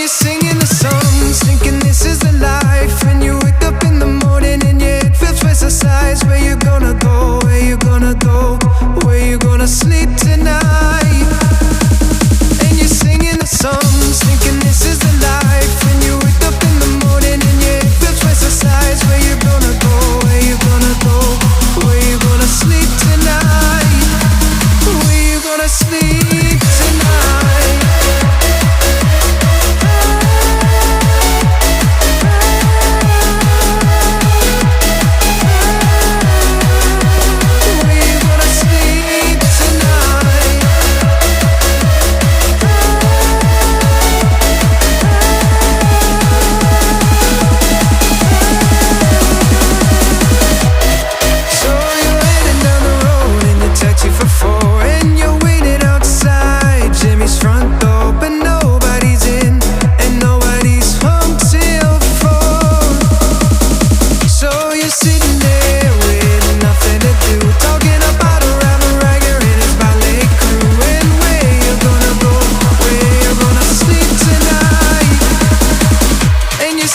you're singing the songs, thinking this is the life. And you wake up in the morning and your head feels twice the size. Where you gonna go, where you gonna go, where you gonna sleep tonight? And you're singing the songs, thinking this is the life. When you wake up in the morning and your head feels twice the size. Where you gonna go, where you gonna go, where you gonna sleep tonight? Where you gonna sleep tonight?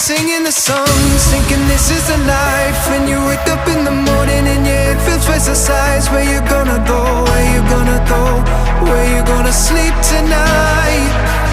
Singing the songs, thinking this is the life. When you wake up in the morning and your head feels twice the size. Where you gonna go, where you gonna go, where you gonna sleep tonight?